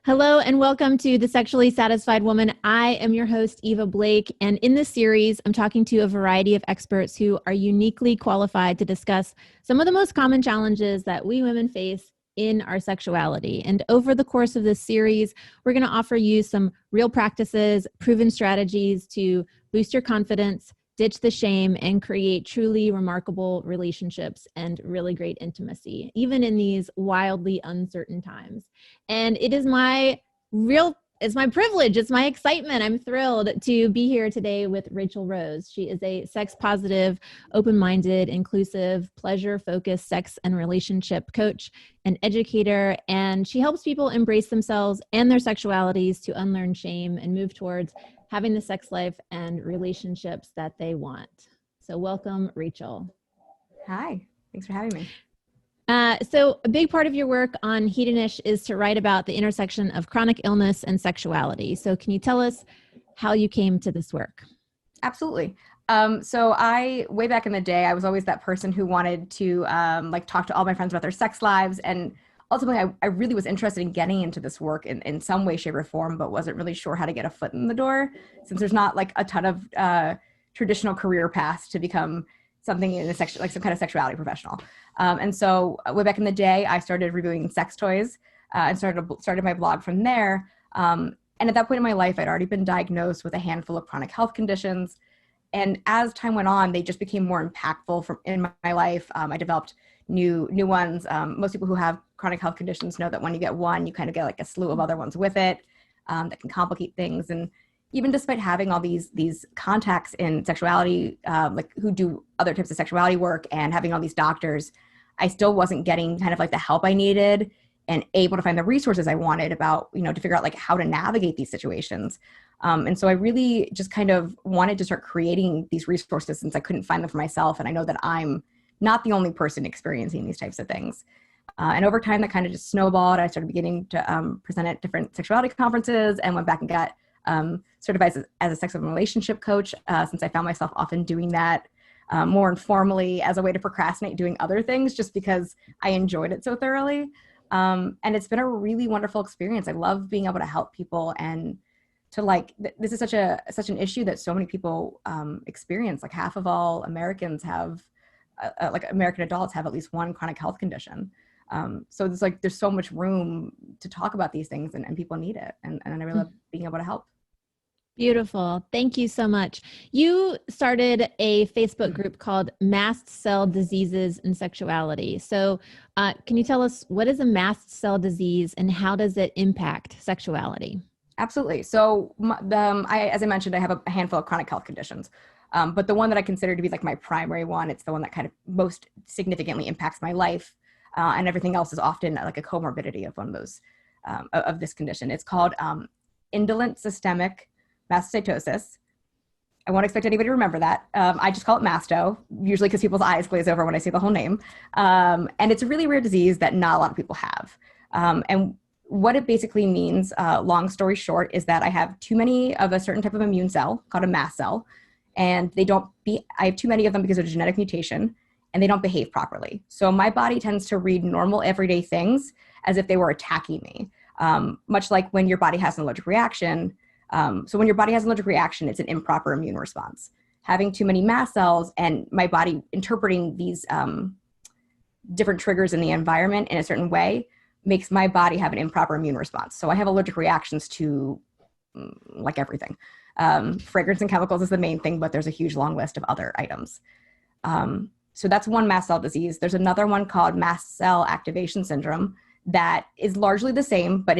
Hello and welcome to The Sexually Satisfied Woman. I am your host, Eva Blake, and in this series, I'm talking to a variety of experts who are uniquely qualified to discuss some of the most common challenges that we women face in our sexuality. And over the course of this series, we're going to offer you some real practices, proven strategies to boost your confidence, ditch the shame, and create truly remarkable relationships and really great intimacy, even in these wildly uncertain times. And it is it's my privilege, it's my excitement. I'm thrilled to be here today with Rachael Rose. She is a sex positive, open-minded, inclusive, pleasure-focused sex and relationship coach and educator, and she helps people embrace themselves and their sexualities to unlearn shame and move towards having the sex life and relationships that they want. So welcome, Rachael. Hi, thanks for having me. So a big part of your work on Hedonish is to write about the intersection of chronic illness and sexuality. So can you tell us how you came to this work? Absolutely. Way back in the day, I was always that person who wanted to talk to all my friends about their sex lives. And ultimately, I really was interested in getting into this work in some way, shape, or form, but wasn't really sure how to get a foot in the door since there's not like a ton of traditional career paths to become something in some kind of sexuality professional. And so way back in the day, I started reviewing sex toys and started my blog from there. And at that point in my life, I'd already been diagnosed with a handful of chronic health conditions. And as time went on, they just became more impactful in my life. I developed new ones. Most people who have chronic health conditions know that when you get one, you kind of get like a slew of other ones with it that can complicate things. And even despite having all these contacts in sexuality, who do other types of sexuality work and having all these doctors, I still wasn't getting kind of like the help I needed and able to find the resources I wanted to figure out like how to navigate these situations. And so I really just kind of wanted to start creating these resources since I couldn't find them for myself. And I know that I'm not the only person experiencing these types of things. And over time, that kind of just snowballed. I started beginning to present at different sexuality conferences and went back and got certified as a sex and relationship coach since I found myself often doing that more informally as a way to procrastinate doing other things just because I enjoyed it so thoroughly. And it's been a really wonderful experience. I love being able to help people and to this is such an issue that so many people experience. Like half of all Americans have, American adults have at least one chronic health condition. So there's so much room to talk about these things and people need it. And I really love being able to help. Beautiful. Thank you so much. You started a Facebook group called Mast Cell Diseases and Sexuality. So can you tell us what is a mast cell disease and how does it impact sexuality? Absolutely. So as I mentioned, I have a handful of chronic health conditions. But the one that I consider to be like my primary one, it's the one that kind of most significantly impacts my life. And everything else is often like a comorbidity of one of those, of this condition. It's called indolent systemic mastocytosis. I won't expect anybody to remember that. I just call it masto, usually because people's eyes glaze over when I say the whole name. And it's a really rare disease that not a lot of people have. And what it basically means, long story short, is that I have too many of a certain type of immune cell called a mast cell. And I have too many of them because of a genetic mutation, and they don't behave properly. So my body tends to read normal everyday things as if they were attacking me, much like when your body has an allergic reaction. So when your body has an allergic reaction, it's an improper immune response. Having too many mast cells and my body interpreting these different triggers in the environment in a certain way makes my body have an improper immune response. So I have allergic reactions to like everything. Fragrance and chemicals is the main thing, but there's a huge long list of other items. So that's one mast cell disease. There's another one called mast cell activation syndrome that is largely the same, but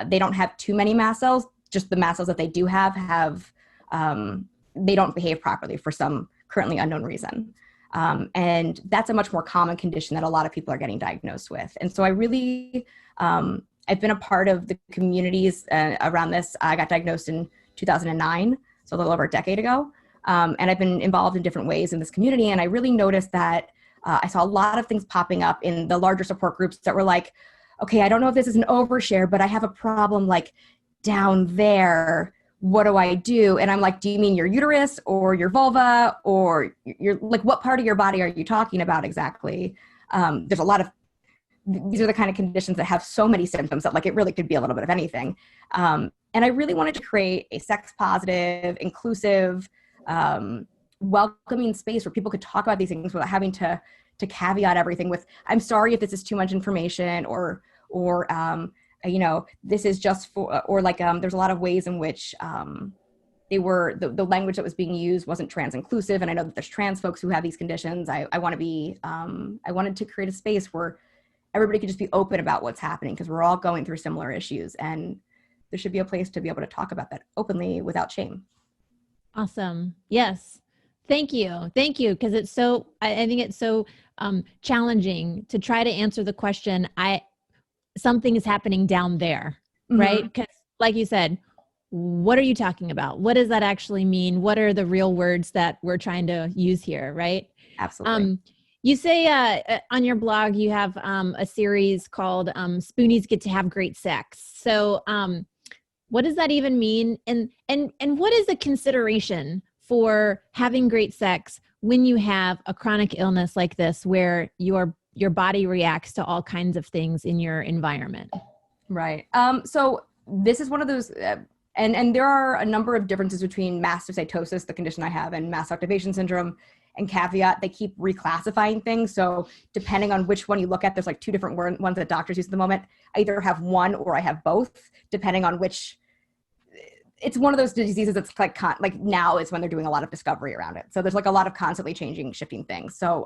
they don't have too many mast cells. Just the mast cells that they do have they don't behave properly for some currently unknown reason. And that's a much more common condition that a lot of people are getting diagnosed with. And so I really, I've been a part of the communities around this. I got diagnosed in 2009, so a little over a decade ago. And I've been involved in different ways in this community. And I really noticed that I saw a lot of things popping up in the larger support groups that were like, okay, I don't know if this is an overshare, but I have a problem like down there. What do I do? And I'm like, do you mean your uterus or your vulva or your, like, what part of your body are you talking about exactly? There's a lot of these are the kind of conditions that have so many symptoms that like it really could be a little bit of anything. And I really wanted to create a sex positive, inclusive, welcoming space where people could talk about these things without having to caveat everything with, I'm sorry if this is too much information, or you know, this is just for, or like there's a lot of ways in which they were, the language that was being used wasn't trans inclusive. And I know that there's trans folks who have these conditions. I wanted to create a space where everybody could just be open about what's happening, because we're all going through similar issues, and there should be a place to be able to talk about that openly without shame. Awesome. Yes. Thank you. Thank you. Because it's so, I think it's so challenging to try to answer the question, something is happening down there, right? Because like you said, what are you talking about? What does that actually mean? What are the real words that we're trying to use here, right? Absolutely. You say on your blog, you have a series called Spoonies Get to Have Great Sex. So what does that even mean? And what is the consideration for having great sex when you have a chronic illness like this, where your body reacts to all kinds of things in your environment? Right. So this is one of those, and there are a number of differences between mastocytosis, the condition I have, and mast activation syndrome. And caveat, they keep reclassifying things. So depending on which one you look at, there's like two different ones that doctors use at the moment. I either have one or I have both, depending on which. It's one of those diseases that's like now is when they're doing a lot of discovery around it. So there's like a lot of constantly changing, shifting things. So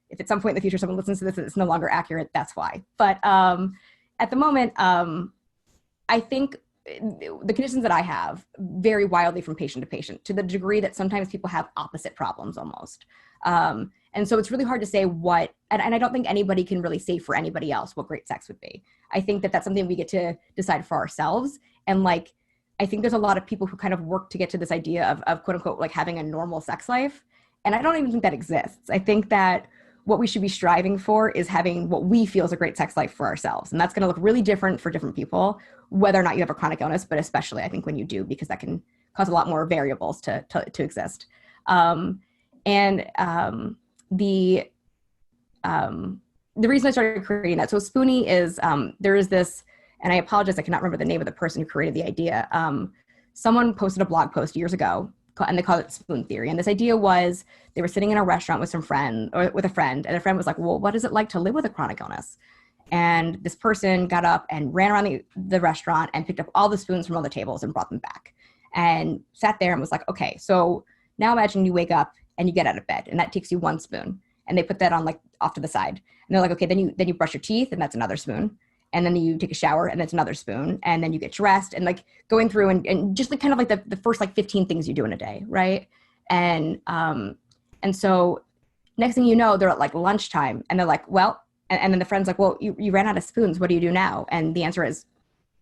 if at some point in the future someone listens to this and it's no longer accurate, that's why. But at the moment, I think the conditions that I have vary wildly from patient to patient, to the degree that sometimes people have opposite problems almost. And so it's really hard to say what, and I don't think anybody can really say for anybody else what great sex would be. I think that that's something we get to decide for ourselves. And like, I think there's a lot of people who kind of work to get to this idea of quote unquote, like having a normal sex life. And I don't even think that exists. I think that what we should be striving for is having what we feel is a great sex life for ourselves. And that's going to look really different for different people, whether or not you have a chronic illness, but especially I think when you do, because that can cause a lot more variables to exist. The reason I started creating that, so Spoonie is, there is this, and I apologize, I cannot remember the name of the person who created the idea. Someone posted a blog post years ago, and they called it spoon theory. And this idea was they were sitting in a restaurant with a friend, and a friend was like, well, what is it like to live with a chronic illness? And this person got up and ran around the restaurant and picked up all the spoons from all the tables and brought them back and sat there and was like, okay, so now imagine you wake up and you get out of bed and that takes you one spoon. And they put that on like off to the side. And they're like, okay, then you brush your teeth and that's another spoon. And then you take a shower and that's another spoon. And then you get dressed and like going through and just like kind of like the first like 15 things you do in a day. Right. And so next thing you know, they're at like lunchtime and they're like, well, and then the friend's like, well, you ran out of spoons. What do you do now? And the answer is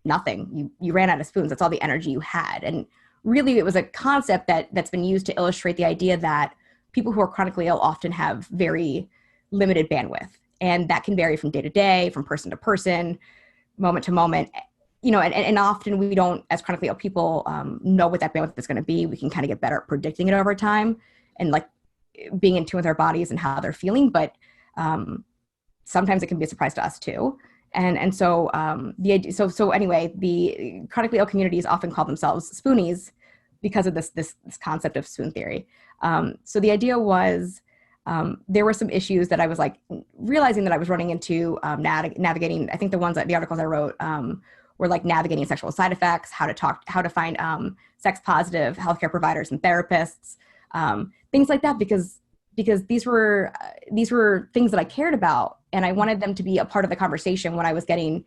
nothing. You ran out of spoons. That's all the energy you had. And really it was a concept that's been used to illustrate the idea that people who are chronically ill often have very limited bandwidth. And that can vary from day to day, from person to person, moment to moment, you know, and often we don't, as chronically ill people, know what that bandwidth is going to be. We can kind of get better at predicting it over time and like being in tune with our bodies and how they're feeling. But sometimes it can be a surprise to us too. And so the idea, so anyway, the chronically ill communities often call themselves Spoonies because of this concept of spoon theory. So the idea was, there were some issues that I was like realizing that I was running into navigating. I think the articles I wrote were like navigating sexual side effects, how to find sex positive healthcare providers and therapists, things like that, because these were things that I cared about, and I wanted them to be a part of the conversation when I was getting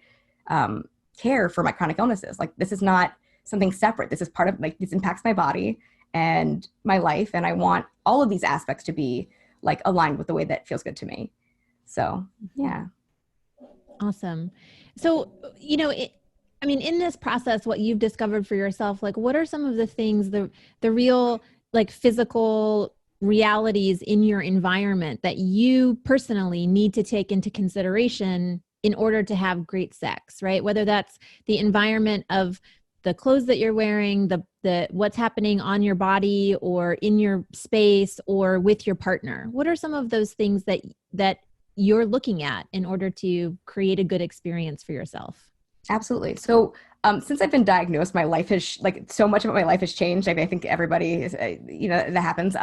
care for my chronic illnesses. Like, this is not something separate. This is part of, like, this impacts my body and my life, and I want all of these aspects to be like aligned with the way that feels good to me. So, yeah. Awesome. So, you know, in this process, what you've discovered for yourself, like, what are some of the things, the real, like, physical realities in your environment that you personally need to take into consideration in order to have great sex, right? Whether that's the environment of the clothes that you're wearing, the what's happening on your body or in your space or with your partner. What are some of those things that you're looking at in order to create a good experience for yourself? Absolutely. So since I've been diagnosed, my life has so much about my life has changed. I think everybody is, that happens.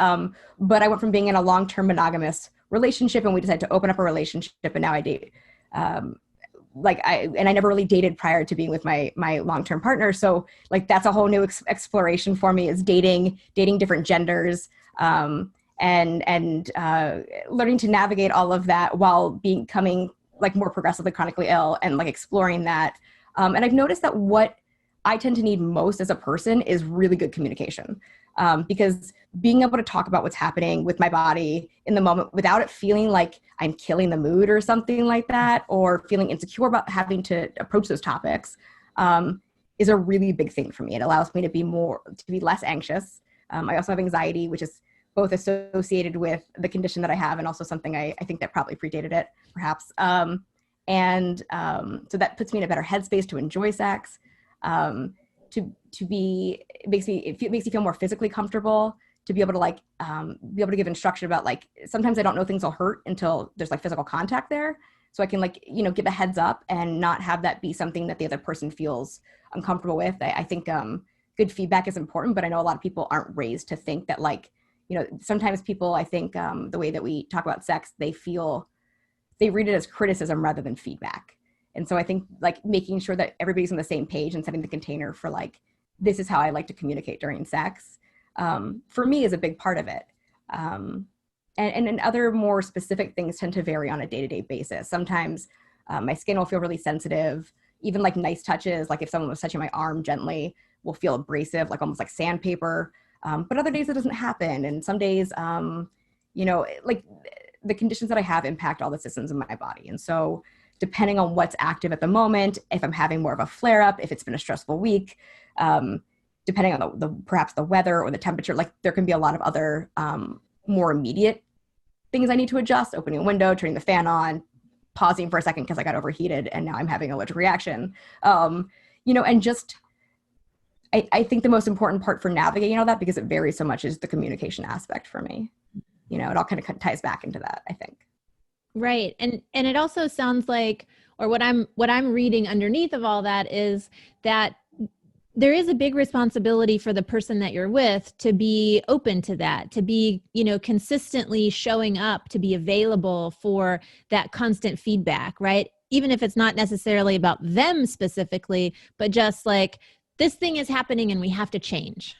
But I went from being in a long-term monogamous relationship, and we decided to open up a relationship, and now I date. I never really dated prior to being with my long-term partner. So like, that's a whole new exploration for me, is dating different genders, and learning to navigate all of that while becoming like more progressively chronically ill, and like exploring that. And I've noticed that what I tend to need most as a person is really good communication, because being able to talk about what's happening with my body in the moment without it feeling like I'm killing the mood or something like that, or feeling insecure about having to approach those topics, is a really big thing for me. It allows me to be less anxious. I also have anxiety, which is both associated with the condition that I have, and also something I think that probably predated it, perhaps. So that puts me in a better headspace to enjoy sex. It makes me feel more physically comfortable to be able to be able to give instruction about, like, sometimes I don't know things will hurt until there's like physical contact there. So I can give a heads up and not have that be something that the other person feels uncomfortable with. I think good feedback is important, but I know a lot of people aren't raised to think that, sometimes people, I think the way that we talk about sex, they read it as criticism rather than feedback. And so I think making sure that everybody's on the same page and setting the container for this is how I like to communicate during sex, for me, is a big part of it. And other more specific things tend to vary on a day-to-day basis. Sometimes my skin will feel really sensitive, even nice touches, like if someone was touching my arm gently, will feel abrasive, almost like sandpaper. But other days it doesn't happen. And some days, the conditions that I have impact all the systems in my body. And so depending on what's active at the moment, if I'm having more of a flare-up, if it's been a stressful week, depending on perhaps the weather or the temperature, there can be a lot of other more immediate things I need to adjust: opening a window, turning the fan on, pausing for a second because I got overheated and now I'm having an allergic reaction. And just, I think the most important part for navigating all that, because it varies so much, is the communication aspect for me. It all kind of ties back into that, I think. Right. And it also sounds like, or what I'm reading underneath of all that, is that there is a big responsibility for the person that you're with to be open to that, to be, consistently showing up, to be available for that constant feedback, right? Even if it's not necessarily about them specifically, but just this thing is happening and we have to change,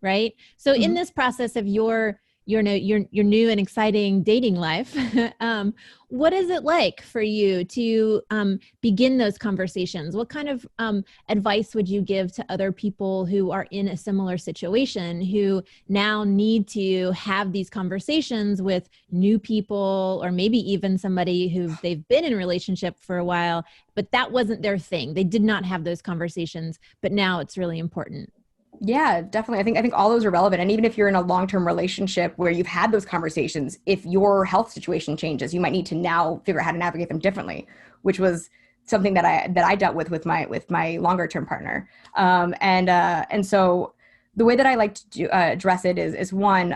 right? So in this process of your new and exciting dating life, what is it like for you to begin those conversations? What kind of advice would you give to other people who are in a similar situation, who now need to have these conversations with new people, or maybe even somebody who they've been in a relationship for a while, but that wasn't their thing? They did not have those conversations, but now it's really important. Yeah, definitely. I think all those are relevant. And even if you're in a long-term relationship where you've had those conversations, if your health situation changes, you might need to now figure out how to navigate them differently, which was something that I dealt with my longer-term partner. And so the way that I like to address it is one,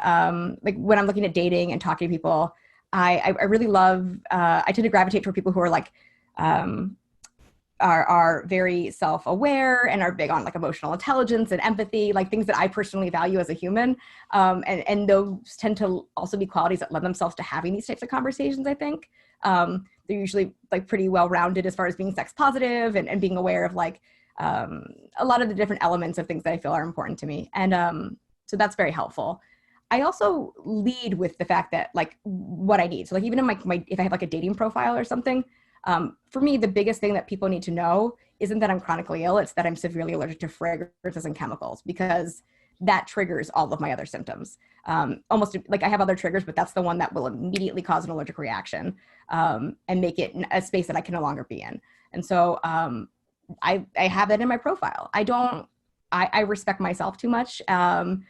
when I'm looking at dating and talking to people, I really love, I tend to gravitate toward people who are are very self-aware and are big on emotional intelligence and empathy, things that I personally value as a human. And those tend to also be qualities that lend themselves to having these types of conversations, I think. They're usually pretty well-rounded as far as being sex positive and being aware of a lot of the different elements of things that I feel are important to me. And so that's very helpful. I also lead with the fact that what I need. So even in my if I have a dating profile or something, for me, the biggest thing that people need to know isn't that I'm chronically ill. It's that I'm severely allergic to fragrances and chemicals, because that triggers all of my other symptoms. Almost I have other triggers, but that's the one that will immediately cause an allergic reaction, and make it a space that I can no longer be in. And so I have that in my profile. I respect myself too much to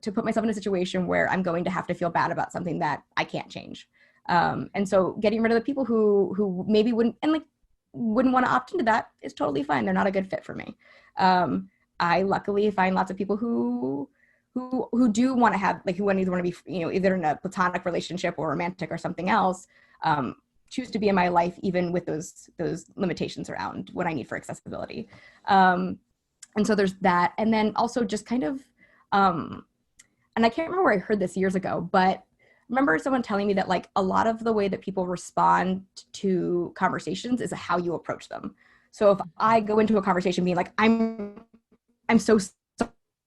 put myself in a situation where I'm going to have to feel bad about something that I can't change. And so getting rid of the people who maybe wouldn't want to opt into that is totally fine. They're not a good fit for me. I luckily find lots of people who do want to have, who either want to be, either in a platonic relationship or romantic or something else, choose to be in my life, even with those limitations around what I need for accessibility. And so there's that. And then also just kind of, and I can't remember where I heard this years ago, but I remember someone telling me that like a lot of the way that people respond to conversations is how you approach them. So if I go into a conversation being like, I'm so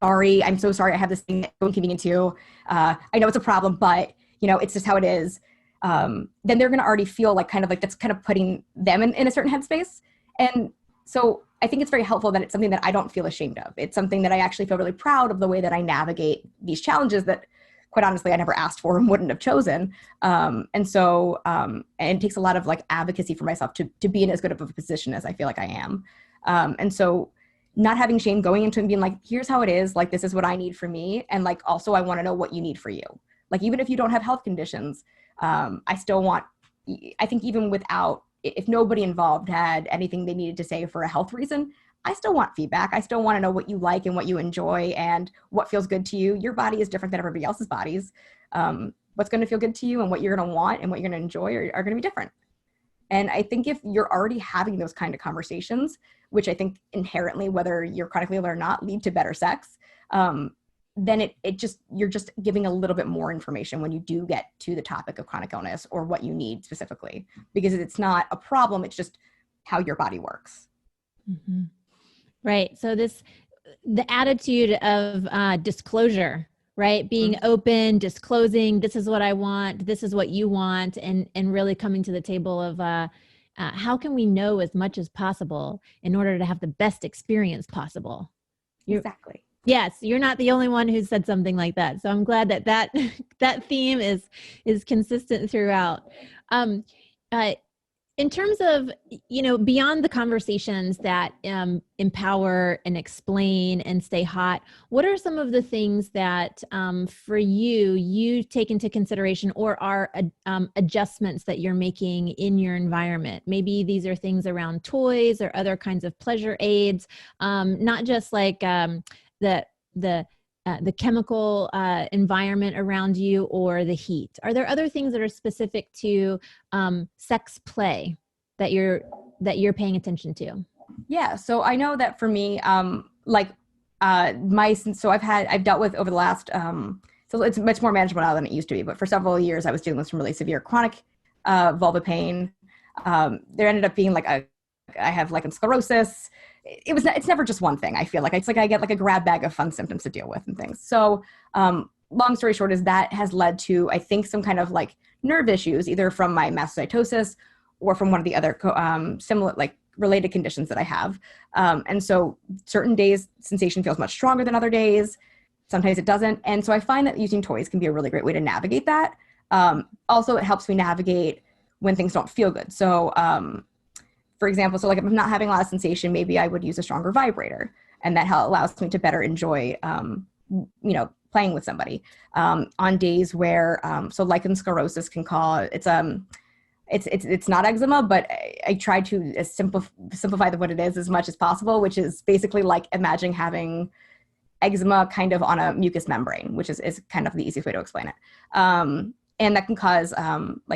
sorry, I have this thing that's inconvenient you. I know it's a problem, but you know, it's just how it is. Then they're going to already feel like kind of like that's kind of putting them in a certain headspace. And so I think it's very helpful that it's something that I don't feel ashamed of. It's something that I actually feel really proud of the way that I navigate these challenges that, quite honestly, I never asked for and wouldn't have chosen. And it takes a lot of like advocacy for myself to be in as good of a position as I feel like I am. And so not having shame, going into it and being like, here's how it is, like, this is what I need for me. And like, also, I want to know what you need for you. Like, even if you don't have health conditions, I think even without, if nobody involved had anything they needed to say for a health reason, I still want feedback. I still want to know what you like and what you enjoy and what feels good to you. Your body is different than everybody else's bodies. What's going to feel good to you and what you're going to want and what you're going to enjoy are going to be different. And I think if you're already having those kind of conversations, which I think inherently, whether you're chronically ill or not, lead to better sex, then you're just giving a little bit more information when you do get to the topic of chronic illness or what you need specifically, because it's not a problem. It's just how your body works. Mm-hmm. Right. So the attitude of disclosure, right? Being mm-hmm. open, disclosing, this is what I want, this is what you want, and really coming to the table of how can we know as much as possible in order to have the best experience possible? Exactly. Yes, you're not the only one who said something like that. So I'm glad that theme is consistent throughout. In terms of, beyond the conversations that empower and explain and stay hot, what are some of the things that for you take into consideration or are adjustments that you're making in your environment? Maybe these are things around toys or other kinds of pleasure aids, not just like the chemical environment around you or the heat. Are there other things that are specific to sex play that you're paying attention to? Yeah. So I know that for me, I've dealt with over the last, so it's much more manageable now than it used to be, but for several years I was dealing with some really severe chronic vulva pain. There ended up being I have lichen sclerosis. It's never just one thing. I feel like it's like I get like a grab bag of fun symptoms to deal with and things. So long story short is that has led to, I think, some kind of like nerve issues, either from my mastocytosis or from one of the other similar, like related conditions that I have. And so certain days sensation feels much stronger than other days. Sometimes it doesn't. And so I find that using toys can be a really great way to navigate that. Also, it helps me navigate when things don't feel good. So, for example, so like if I'm not having a lot of sensation, maybe I would use a stronger vibrator, and that allows me to better enjoy, playing with somebody. On days where, so lichen sclerosis can cause, it's not eczema, but I try to simplify what it is as much as possible, which is basically like imagine having eczema kind of on a mucous membrane, which is kind of the easiest way to explain it. And that can cause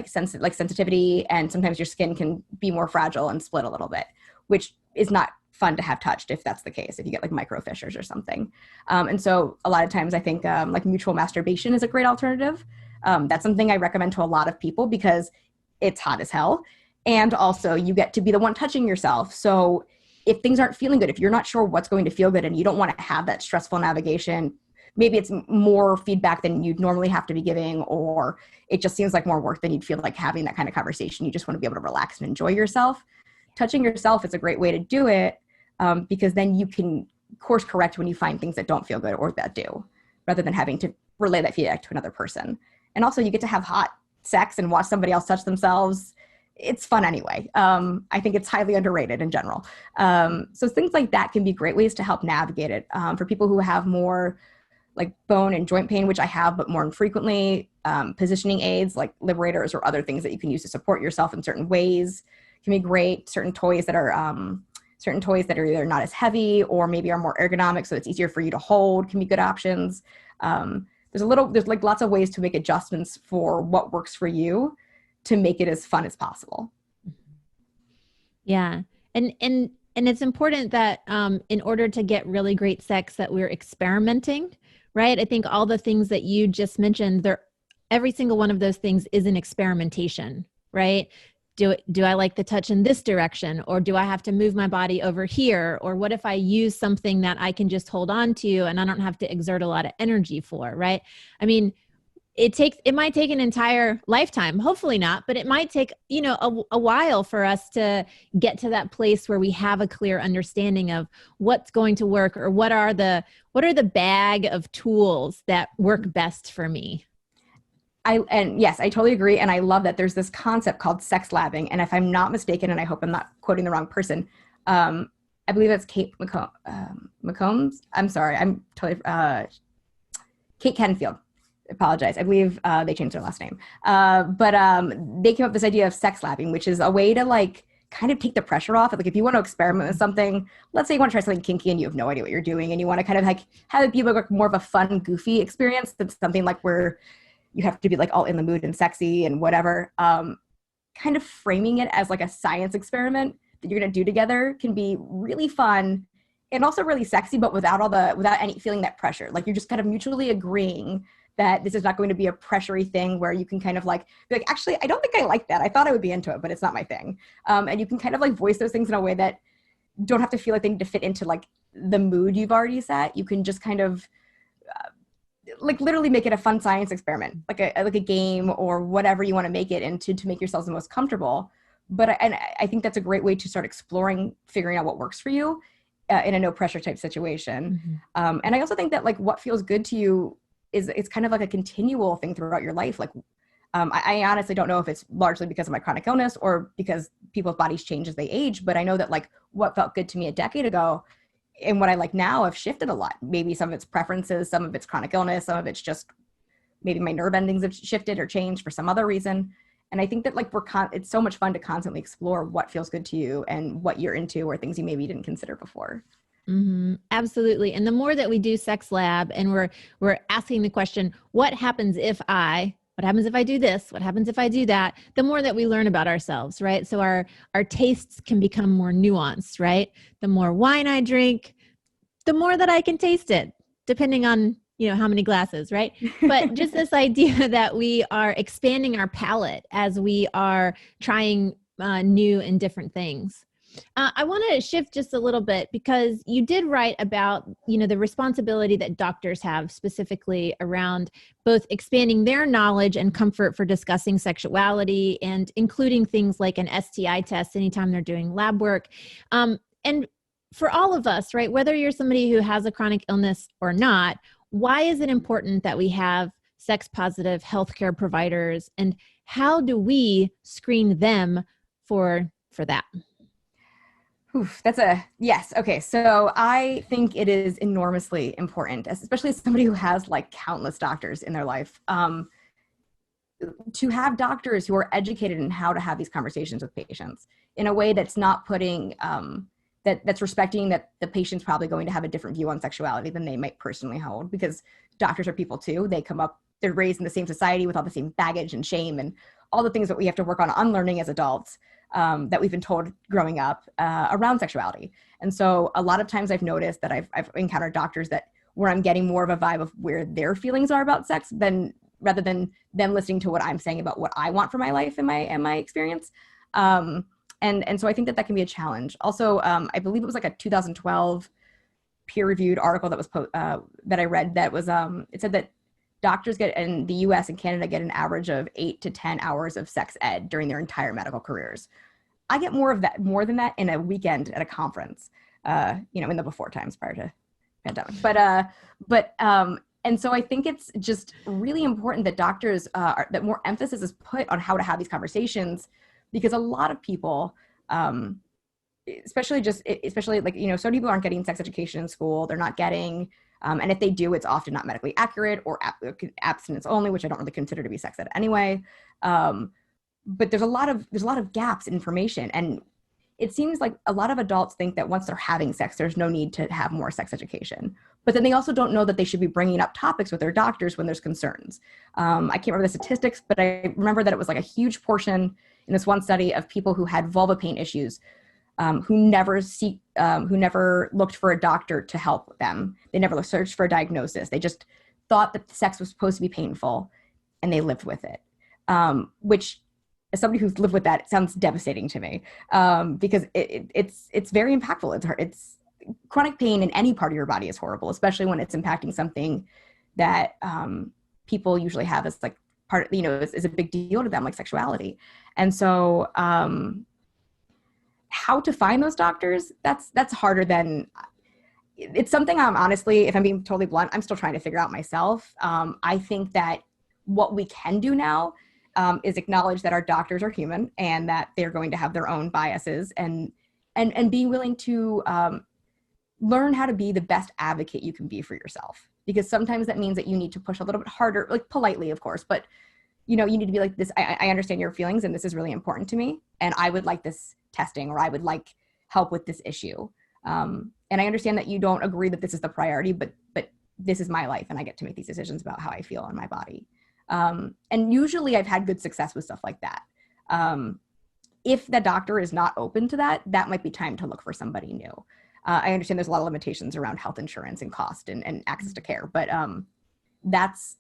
sensitivity, and sometimes your skin can be more fragile and split a little bit, which is not fun to have touched if that's the case, if you get like micro fissures or something. And so a lot of times I think like mutual masturbation is a great alternative. That's something I recommend to a lot of people because it's hot as hell. And also you get to be the one touching yourself. So if things aren't feeling good, if you're not sure what's going to feel good and you don't want to have that stressful navigation, maybe it's more feedback than you'd normally have to be giving, or it just seems like more work than you'd feel like having that kind of conversation. You just want to be able to relax and enjoy yourself. Touching yourself is a great way to do it because then you can course correct when you find things that don't feel good or that do, rather than having to relay that feedback to another person. And also you get to have hot sex and watch somebody else touch themselves. It's fun anyway. I think it's highly underrated in general. So things like that can be great ways to help navigate it. For people who have more like bone and joint pain, which I have, but more infrequently, positioning aids like liberators or other things that you can use to support yourself in certain ways can be great. Certain toys that are either not as heavy or maybe are more ergonomic, so it's easier for you to hold, can be good options. There's like lots of ways to make adjustments for what works for you to make it as fun as possible. Yeah. And it's important that in order to get really great sex that we're experimenting, right? I think all the things that you just mentioned, every single one of those things is an experimentation, right? Do I like the touch in this direction, or do I have to move my body over here? Or what if I use something that I can just hold on to and I don't have to exert a lot of energy for, right? I mean, it might take an entire lifetime, hopefully not, but it might take, a while for us to get to that place where we have a clear understanding of what's going to work, or what are the bag of tools that work best for me. And yes, I totally agree. And I love that there's this concept called sex labbing. And if I'm not mistaken, and I hope I'm not quoting the wrong person, I believe it's Kate McCombs. I'm sorry. I'm totally, Kate Kenfield. Apologize. I believe they changed their last name. But they came up with this idea of sex labbing, which is a way to like kind of take the pressure off. Like if you want to experiment with something, let's say you want to try something kinky and you have no idea what you're doing, and you want to kind of like have it be like more of a fun, goofy experience than something like where you have to be like all in the mood and sexy and whatever. Kind of framing it as like a science experiment that you're going to do together can be really fun and also really sexy, but without any feeling that pressure. Like you're just kind of mutually agreeing that this is not going to be a pressury thing where you can kind of like be like, actually, I don't think I like that. I thought I would be into it, but it's not my thing. And you can kind of like voice those things in a way that don't have to feel like they need to fit into like the mood you've already set. You can just kind of like literally make it a fun science experiment, like a game or whatever you want to make it into to make yourselves the most comfortable. But I think that's a great way to start exploring, figuring out what works for you in a no pressure type situation. Mm-hmm. And I also think that like what feels good to you it's kind of like a continual thing throughout your life. Like, I honestly don't know if it's largely because of my chronic illness or because people's bodies change as they age, but I know that like what felt good to me a decade ago and what I like now have shifted a lot. Maybe some of it's preferences, some of it's chronic illness, some of it's just maybe my nerve endings have shifted or changed for some other reason. And I think that like it's so much fun to constantly explore what feels good to you and what you're into or things you maybe didn't consider before. Mm-hmm. Absolutely. And the more that we do sex lab and we're asking the question, what happens if I do this? What happens if I do that? The more that we learn about ourselves, right? So our tastes can become more nuanced, right? The more wine I drink, the more that I can taste it, depending on, how many glasses, right? But just this idea that we are expanding our palate as we are trying new and different things. I want to shift just a little bit because you did write about, the responsibility that doctors have specifically around both expanding their knowledge and comfort for discussing sexuality and including things like an STI test anytime they're doing lab work. And for all of us, right, whether you're somebody who has a chronic illness or not, why is it important that we have sex positive healthcare providers, and how do we screen them for that? Oof, yes. Okay. So I think it is enormously important, especially as somebody who has like countless doctors in their life, to have doctors who are educated in how to have these conversations with patients in a way that's not putting, that's respecting that the patient's probably going to have a different view on sexuality than they might personally hold, because doctors are people too. They're raised in the same society with all the same baggage and shame and all the things that we have to work on unlearning as adults. That we've been told growing up around sexuality. And so a lot of times I've noticed that I've encountered doctors where I'm getting more of a vibe of where their feelings are about sex rather than them listening to what I'm saying about what I want for my life and my experience. And so I think that can be a challenge. Also, I believe it was like a 2012 peer-reviewed article that was that I read that was it said that doctors in the US and Canada get an average of 8 to 10 hours of sex ed during their entire medical careers. I get more than that in a weekend at a conference, in the before times prior to pandemic. And so I think it's just really important that doctors, that more emphasis is put on how to have these conversations, because a lot of people, especially like, some people aren't getting sex education in school. They're not getting, and if they do, it's often not medically accurate or abstinence only, which I don't really consider to be sex ed anyway. But there's a lot of gaps in information, and it seems like a lot of adults think that once they're having sex, there's no need to have more sex education. But then they also don't know that they should be bringing up topics with their doctors when there's concerns. I can't remember the statistics, but I remember that it was like a huge portion in this one study of people who had vulva pain issues, who never looked for a doctor to help them. They never searched for a diagnosis. They just thought that sex was supposed to be painful, and they lived with it. Which, as somebody who's lived with that, it sounds devastating to me, because it's very impactful. It's chronic pain in any part of your body is horrible, especially when it's impacting something that people usually have as like part, is a big deal to them, like sexuality. And so how to find those doctors, that's harder than, it's something I'm honestly, if I'm being totally blunt, I'm still trying to figure out myself. I think that what we can do now is acknowledge that our doctors are human and that they're going to have their own biases, and being willing to learn how to be the best advocate you can be for yourself. Because sometimes that means that you need to push a little bit harder, like politely, of course, but you need to be like this. I understand your feelings and this is really important to me. And I would like this testing, or I would like help with this issue. And I understand that you don't agree that this is the priority, but this is my life and I get to make these decisions about how I feel in my body. And usually I've had good success with stuff like that. If the doctor is not open to that, that might be time to look for somebody new. I understand there's a lot of limitations around health insurance and cost and access to care, but that's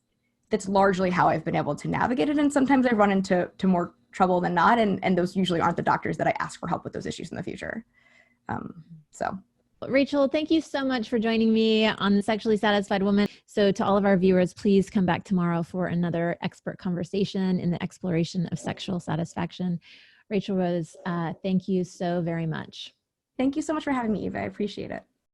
largely how I've been able to navigate it. And sometimes I run into more trouble than not, and those usually aren't the doctors that I ask for help with those issues in the future. So. Rachael, thank you so much for joining me on The Sexually Satisfied Woman. So to all of our viewers, please come back tomorrow for another expert conversation in the exploration of sexual satisfaction. Rachael Rose, thank you so very much. Thank you so much for having me, Eva. I appreciate it.